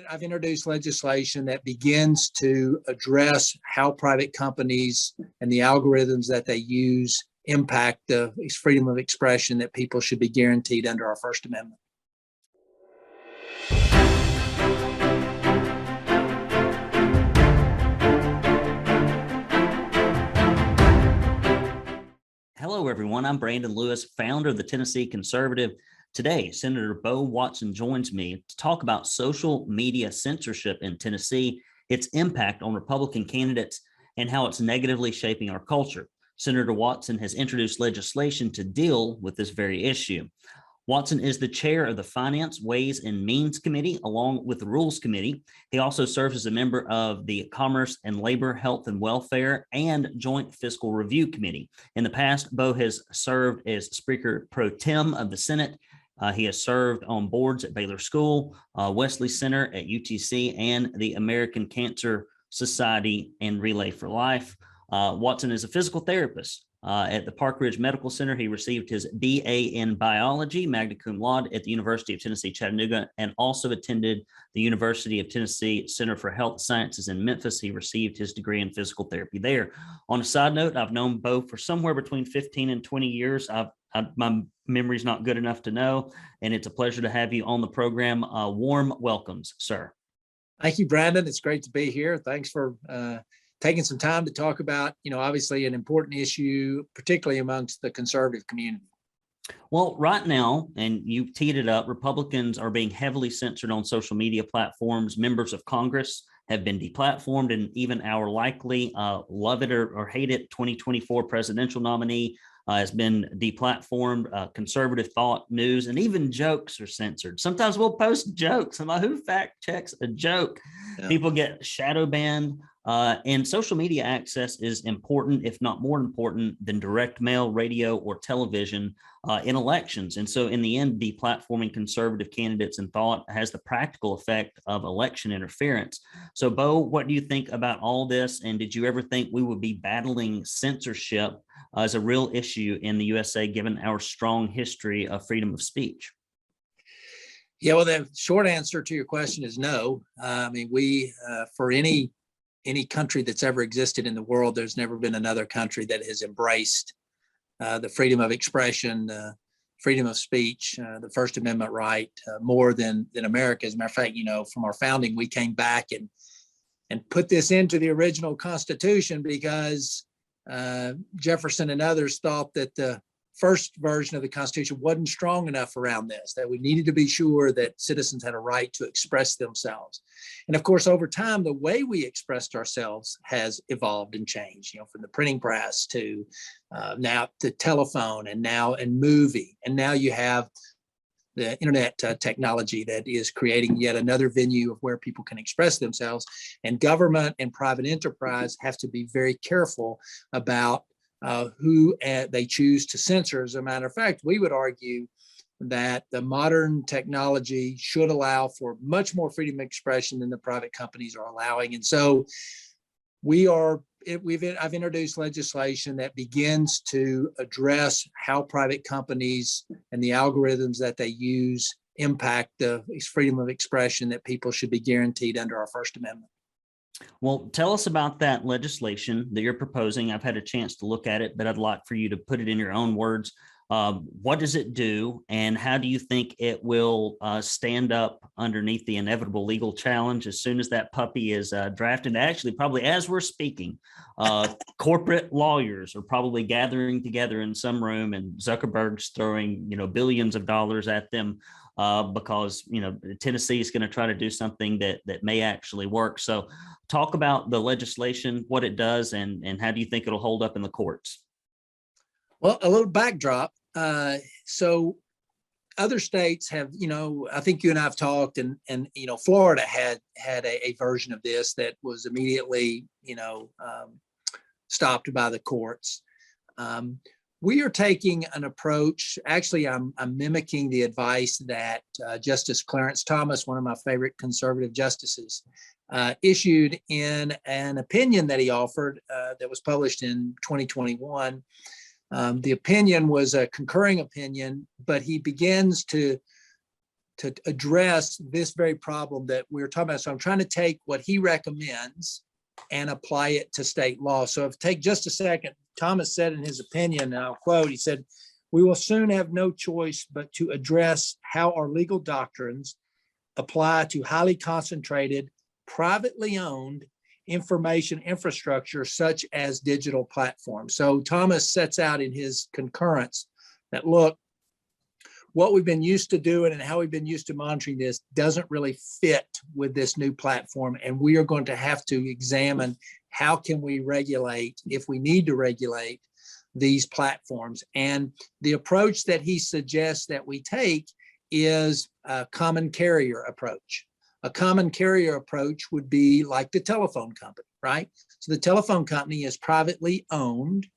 I've introduced legislation that begins to address how private companies and the algorithms that they use impact the freedom of expression that people should be guaranteed under our First Amendment. Hello, everyone. I'm Brandon Lewis, founder of the Tennessee Conservative. Today, Senator Bo Watson joins me to talk about social media censorship in Tennessee, its impact on Republican candidates, and how it's negatively shaping our culture. Senator Watson has introduced legislation to deal with this very issue. Watson is the chair of the Finance, Ways, and Means Committee, along with the Rules Committee. He also serves as a member of the Commerce and Labor, Health and Welfare, and Joint Fiscal Review Committee. In the past, Bo has served as Speaker Pro Tem of the Senate. He has served on boards at Baylor School, Wesley Center at UTC, and the American Cancer Society and Relay for Life. Watson is a physical therapist. At the Park Ridge Medical Center, he received his BA in biology, magna cum laude, at the University of Tennessee, Chattanooga, and also attended the University of Tennessee Center for Health Sciences in Memphis. He received his degree in physical therapy there. On a side note, I've known Bo for somewhere between 15 and 20 years. My memory's not good enough to know, and it's a pleasure to have you on the program. Warm welcomes, sir. Thank you, Brandon. It's great to be here. Thanks for taking some time to talk about, obviously an important issue, particularly amongst the conservative community. Well, right now, and you teed it up, Republicans are being heavily censored on social media platforms. Members of Congress have been deplatformed, and even our likely love it or hate it 2024 presidential nominee has been deplatformed. Conservative thought, news, and even jokes are censored. Sometimes we'll post jokes. I'm like, who fact checks a joke? Yeah. People get shadow banned. And social media access is important, if not more important, than direct mail, radio, or television in elections. And so in the end, deplatforming conservative candidates and thought has the practical effect of election interference. So, Bo, what do you think about all this? And did you ever think we would be battling censorship as a real issue in the USA, given our strong history of freedom of speech? Yeah, well, the short answer to your question is no. I mean, we, for any country that's ever existed in the world, there's never been another country that has embraced the freedom of expression, freedom of speech, the First Amendment right more than America. As a matter of fact, from our founding, we came back and put this into the original Constitution because Jefferson and others thought that the first version of the Constitution wasn't strong enough around this, that we needed to be sure that citizens had a right to express themselves. And of course, over time, the way we expressed ourselves has evolved and changed, from the printing press to now the telephone and movie. And now you have the internet technology that is creating yet another venue of where people can express themselves. And government and private enterprise have to be very careful about who they choose to censor. As a matter of fact, we would argue that the modern technology should allow for much more freedom of expression than the private companies are allowing. And so I've introduced legislation that begins to address how private companies and the algorithms that they use impact the freedom of expression that people should be guaranteed under our First Amendment. Well, tell us about that legislation that you're proposing. I've had a chance to look at it, but I'd like for you to put it in your own words. What does it do, and how do you think it will stand up underneath the inevitable legal challenge as soon as that puppy is drafted? Actually, probably as we're speaking, corporate lawyers are probably gathering together in some room, and Zuckerberg's throwing billions of dollars at them because Tennessee is going to try to do something that may actually work. So, talk about the legislation, what it does, and how do you think it'll hold up in the courts? Well, a little backdrop. So other states have, I think you and I have talked, and Florida had a version of this that was immediately, stopped by the courts. We are taking an approach. Actually, I'm mimicking the advice that Justice Clarence Thomas, one of my favorite conservative justices, issued in an opinion that he offered that was published in 2021. The opinion was a concurring opinion, but he begins to to address this very problem that we're talking about. So I'm trying to take what he recommends and apply it to state law. So if take just a second, Thomas said in his opinion, and I'll quote, he said, "We will soon have no choice but to address how our legal doctrines apply to highly concentrated, privately owned information infrastructure such as digital platforms." So Thomas sets out in his concurrence that, look, what we've been used to doing and how we've been used to monitoring this doesn't really fit with this new platform. And we are going to have to examine how can we regulate, if we need to regulate, these platforms. And the approach that he suggests that we take is a common carrier approach. A common carrier approach would be like the telephone company, right? So the telephone company is privately owned,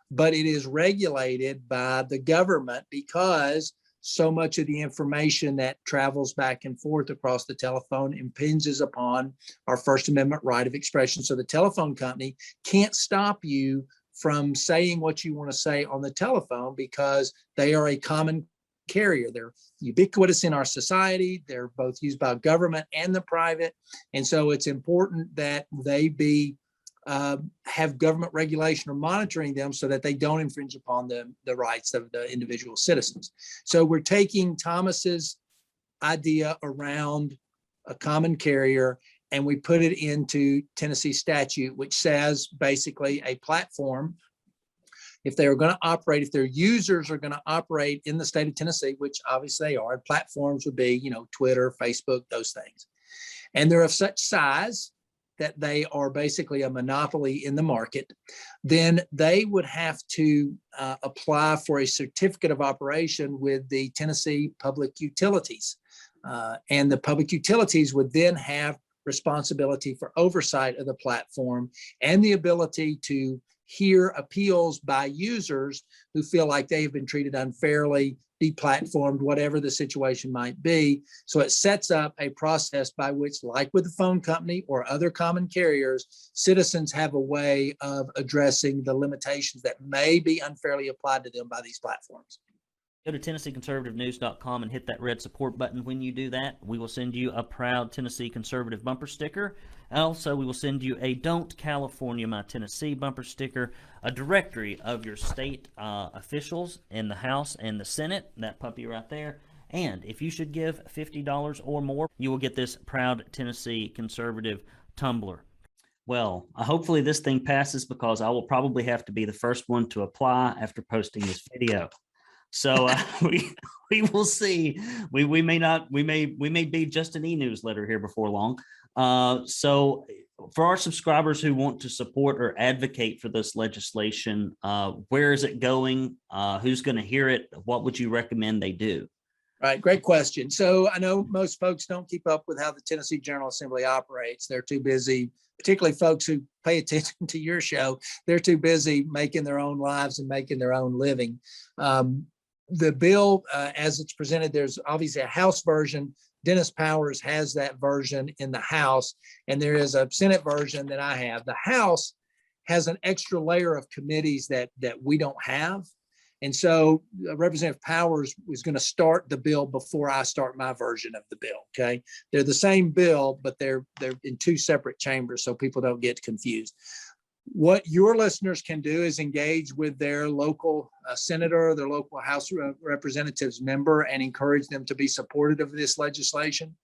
but it is regulated by the government because so much of the information that travels back and forth across the telephone impinges upon our First Amendment right of expression. So the telephone company can't stop you from saying what you want to say on the telephone because they are a common carrier. They're ubiquitous in our society. They're both used by government and the private. And so it's important that they be have government regulation or monitoring them so that they don't infringe upon the rights of the individual citizens. So we're taking Thomas's idea around a common carrier and we put it into Tennessee statute, which says basically a platform, if they are going to operate, if their users are going to operate in the state of Tennessee, which obviously they are, platforms would be, Twitter, Facebook, those things. And they're of such size that they are basically a monopoly in the market, then they would have to apply for a certificate of operation with the Tennessee Public Utilities. And the public utilities would then have responsibility for oversight of the platform and the ability to hear appeals by users who feel like they've been treated unfairly, deplatformed, whatever the situation might be. So it sets up a process by which, like with the phone company or other common carriers, citizens have a way of addressing the limitations that may be unfairly applied to them by these platforms. Go to TennesseeConservativeNews.com and hit that red support button. When you do that, we will send you a proud Tennessee Conservative bumper sticker. Also, we will send you a Don't California My Tennessee bumper sticker, a directory of your state officials in the House and the Senate, that puppy right there. And if you should give $50 or more, you will get this proud Tennessee Conservative tumbler. Well, hopefully this thing passes because I will probably have to be the first one to apply after posting this video. So we will see. We may be just an e-newsletter here before long. So for our subscribers who want to support or advocate for this legislation, where is it going? Who's going to hear it? What would you recommend they do? Right, great question. So I know most folks don't keep up with how the Tennessee General Assembly operates. They're too busy, particularly folks who pay attention to your show. They're too busy making their own lives and making their own living. The bill, as it's presented, there's obviously a House version. Dennis Powers has that version in the House, and there is a Senate version that I have. The House has an extra layer of committees that we don't have. And so Representative Powers is going to start the bill before I start my version of the bill, okay? They're the same bill, but they're in two separate chambers so people don't get confused. What your listeners can do is engage with their local senator or their local House Representatives member and encourage them to be supportive of this legislation.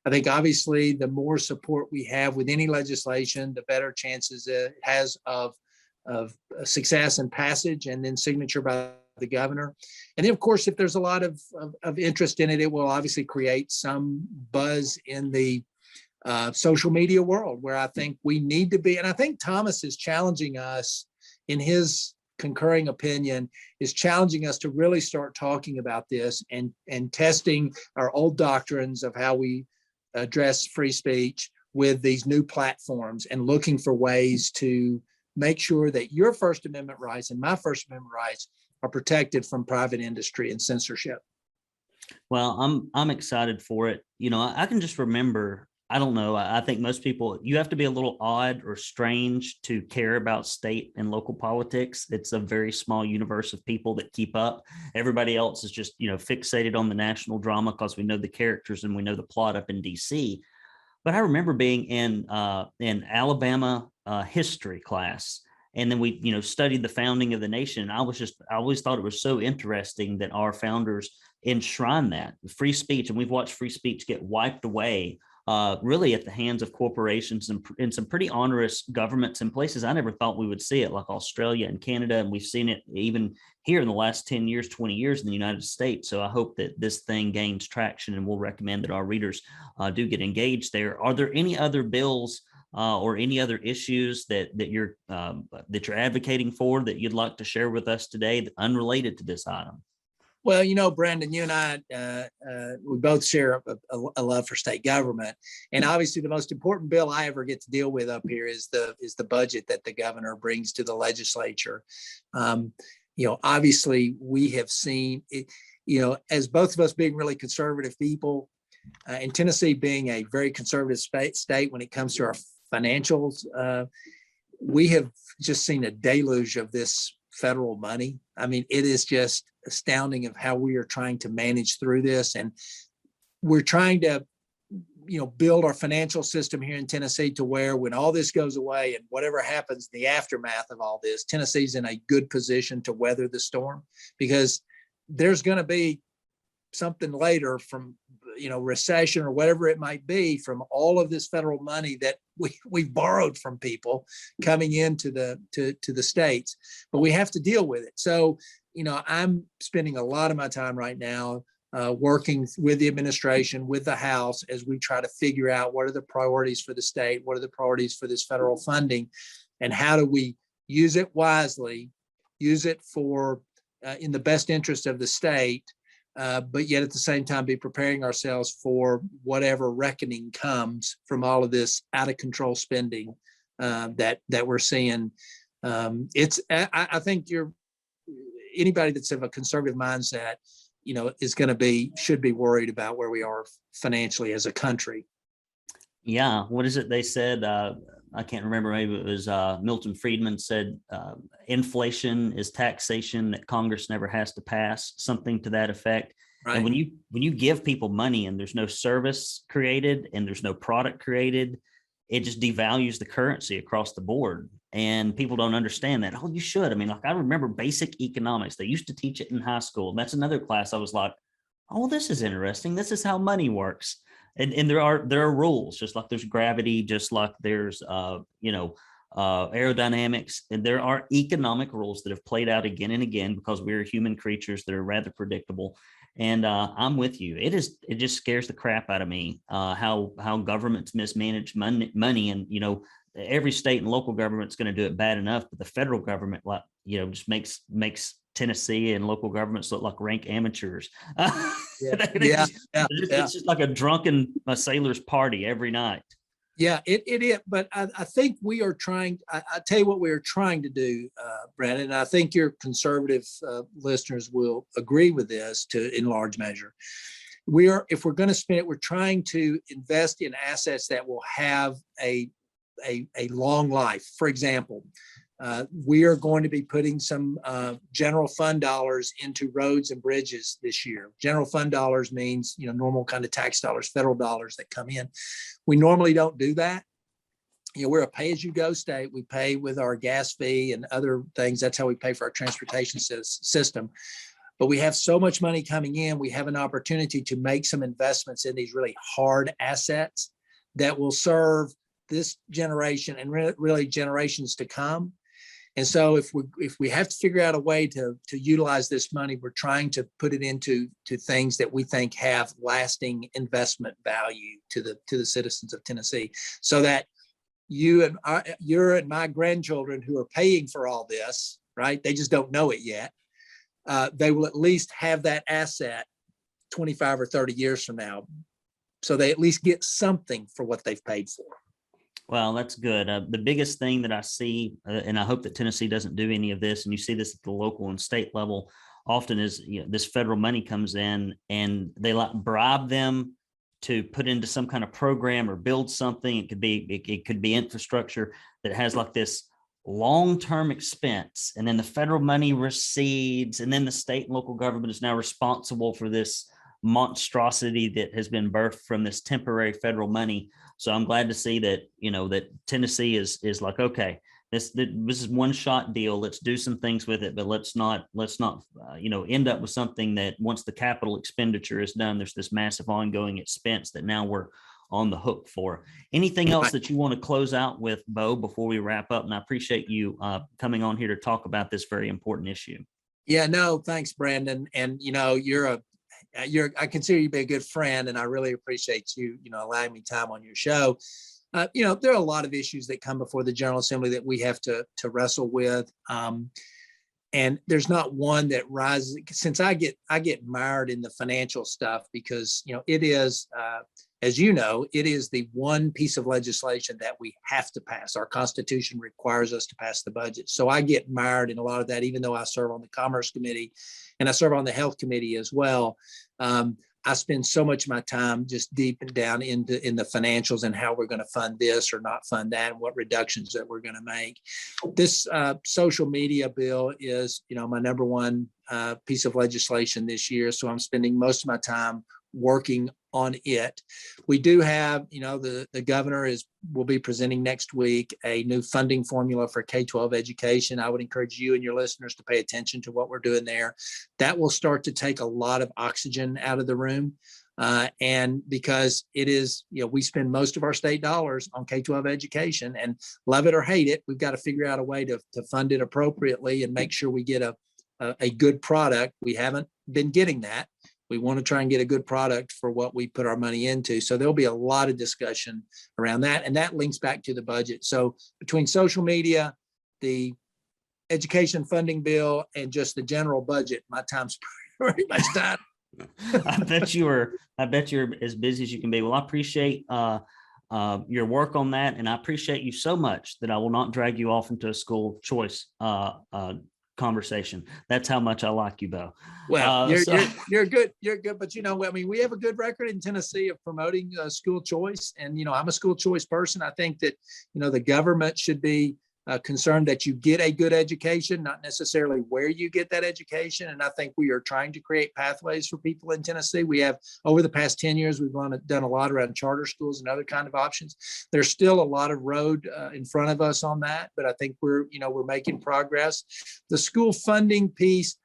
I think obviously the more support we have with any legislation, the better chances it has of success and passage and then signature by the governor. And then of course, if there's a lot of interest in it, it will obviously create some buzz in the social media world where I think we need to be. And I think Thomas is challenging us in his concurring opinion, is challenging us to really start talking about this and testing our old doctrines of how we address free speech with these new platforms and looking for ways to make sure that your First Amendment rights and my First Amendment rights are protected from private industry and censorship. Well, I'm excited for it. I can just remember I don't know. I think most people, you have to be a little odd or strange to care about state and local politics. It's a very small universe of people that keep up. Everybody else is just, fixated on the national drama because we know the characters and we know the plot up in DC. But I remember being in Alabama history class, and then we, studied the founding of the nation. And I always thought it was so interesting that our founders enshrined that free speech, and we've watched free speech get wiped away really at the hands of corporations and in some pretty onerous governments in places I never thought we would see it, like Australia and Canada. And we've seen it even here in the last 10 years, 20 years in the United States. So I hope that this thing gains traction, and we'll recommend that our readers do get engaged there. Are there any other bills or any other issues that you're advocating for that you'd like to share with us today, that unrelated to this item? Well, Brandon, you and I, we both share a love for state government, and obviously the most important bill I ever get to deal with up here is the budget that the governor brings to the legislature. Obviously we have seen it, as both of us being really conservative people, and Tennessee being a very conservative state when it comes to our financials, we have just seen a deluge of this federal money. I mean, it is just astounding of how we are trying to manage through this. And we're trying to, build our financial system here in Tennessee to where when all this goes away and whatever happens, the aftermath of all this, Tennessee's in a good position to weather the storm, because there's going to be something later from, recession or whatever it might be from all of this federal money that we've borrowed from people coming into the states, but we have to deal with it. So, I'm spending a lot of my time right now working with the administration, with the House, as we try to figure out what are the priorities for the state, what are the priorities for this federal funding, and how do we use it wisely, use it for in the best interest of the state, but yet at the same time be preparing ourselves for whatever reckoning comes from all of this out of control spending that we're seeing. I think anybody that's of a conservative mindset, should be worried about where we are financially as a country. Yeah. What is it they said? I can't remember. Maybe it was Milton Friedman said, inflation is taxation that Congress never has to pass, something to that effect. Right. And when you give people money and there's no service created and there's no product created, it just devalues the currency across the board. And people don't understand that. Oh, you should. I mean, like, I remember basic economics. They used to teach it in high school. That's another class I was like, oh, this is interesting. This is how money works. And there are rules, just like there's gravity, just like there's aerodynamics, and there are economic rules that have played out again and again because we're human creatures that are rather predictable. And I'm with you. It just scares the crap out of me how governments mismanage money, and every state and local government's going to do it bad enough, but the federal government, just makes Tennessee and local governments look like rank amateurs. It's just like a drunken sailor's party every night. Yeah, it is. But I think we are trying. I tell you what we are trying to do, Brandon. And I think your conservative listeners will agree with this in large measure. If we're going to spend it, we're trying to invest in assets that will have a long life. For example, we are going to be putting some general fund dollars into roads and bridges this year. General fund dollars means, normal kind of tax dollars, federal dollars that come in. We normally don't do that. We're a pay-as-you-go state. We pay with our gas fee and other things. That's how we pay for our transportation system. But we have so much money coming in, we have an opportunity to make some investments in these really hard assets that will serve this generation and really generations to come. And so if we have to figure out a way to utilize this money, we're trying to put it into things that we think have lasting investment value to the citizens of Tennessee, so that your and my grandchildren who are paying for all this, right? They just don't know it yet. They will at least have that asset 25 or 30 years from now. So they at least get something for what they've paid for. Well, that's good. The biggest thing that I see, and I hope that Tennessee doesn't do any of this, and you see this at the local and state level often, is this federal money comes in and they bribe them to put into some kind of program or build something. It could be infrastructure that has like this long-term expense, and then the federal money recedes, and then the state and local government is now responsible for this monstrosity that has been birthed from this temporary federal money. So I'm glad to see that, that Tennessee is like, okay, this is one shot deal. Let's do some things with it, but let's not end up with something that once the capital expenditure is done, there's this massive ongoing expense that now we're on the hook for. Anything else that you want to close out with, Bo, before we wrap up? And I appreciate you coming on here to talk about this very important issue. Yeah, no, thanks, Brandon. And I consider you to be a good friend, and I really appreciate you, allowing me time on your show. There are a lot of issues that come before the General Assembly that we have to wrestle with. And there's not one that rises, since I get mired in the financial stuff, because, it is, as you know, it is the one piece of legislation that we have to pass. Our Constitution requires us to pass the budget. So I get mired in a lot of that, even though I serve on the Commerce Committee and I serve on the Health Committee as well. I spend so much of my time just deep and down in the financials and how we're going to fund this or not fund that, and what reductions that we're going to make. This social media bill is, my number one piece of legislation this year. So I'm spending most of my time working on it. We do have, the governor will be presenting next week a new funding formula for K-12 education. I would encourage you and your listeners to pay attention to what we're doing there. That will start to take a lot of oxygen out of the room. And because it is, we spend most of our state dollars on K-12 education, and love it or hate it, we've got to figure out a way to fund it appropriately and make sure we get a good product. We haven't been getting that. We want to try and get a good product for what we put our money into. So there'll be a lot of discussion around that. And that links back to the budget. So between social media, the education funding bill, and just the general budget, my time's pretty much done. I bet you're as busy as you can be. Well, I appreciate your work on that. And I appreciate you so much that I will not drag you off into a school choice conversation. That's how much I like you, Bo. Well, you're good. You're good. But we have a good record in Tennessee of promoting school choice. And, I'm a school choice person. I think that, the government should be concerned that you get a good education, not necessarily where you get that education. And I think we are trying to create pathways for people in Tennessee. We have, over the past 10 years, we've done a lot around charter schools and other kind of options. There's still a lot of road in front of us on that, but I think we're making progress. The school funding piece,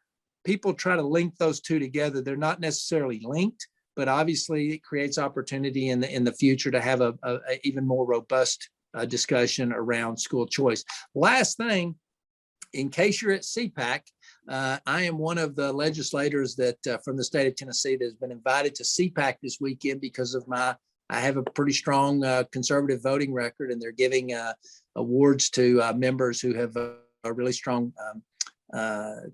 people try to link those two together. They're not necessarily linked, but obviously it creates opportunity in the future to have a even more robust discussion around school choice. Last thing, in case you're at CPAC, I am one of the legislators that from the state of Tennessee that has been invited to CPAC this weekend because of I have a pretty strong conservative voting record, and they're giving awards to members who have a really strong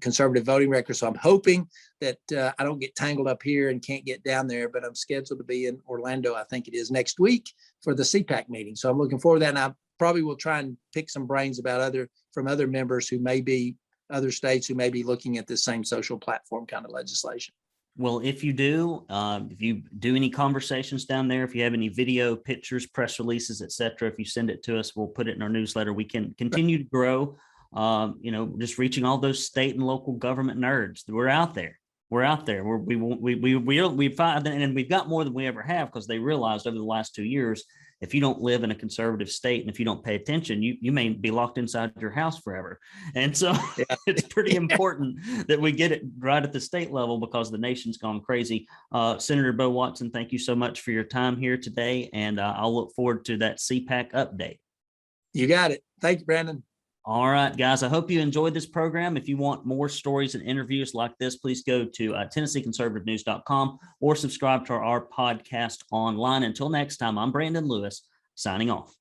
conservative voting record. So I'm hoping that I don't get tangled up here and can't get down there, but I'm scheduled to be in Orlando, I think it is, next week for the CPAC meeting. So I'm looking forward to that. And I probably will try and pick some brains about from other members who may be other states who may be looking at the same social platform kind of legislation. Well, if you do any conversations down there, if you have any video, pictures, press releases, etc., if you send it to us, we'll put it in our newsletter. We can continue to grow. Just reaching all those state and local government nerds. We're out there. We find, and we've got more than we ever have, because they realized over the last 2 years, if you don't live in a conservative state and if you don't pay attention, you may be locked inside your house forever. And so it's pretty important that we get it right at the state level, because the nation's gone crazy. Senator Bo Watson, thank you so much for your time here today. And I'll look forward to that CPAC update. You got it. Thank you, Brandon. All right, guys, I hope you enjoyed this program. If you want more stories and interviews like this, please go to TennesseeConservativeNews.com or subscribe to our podcast online. Until next time, I'm Brandon Lewis, signing off.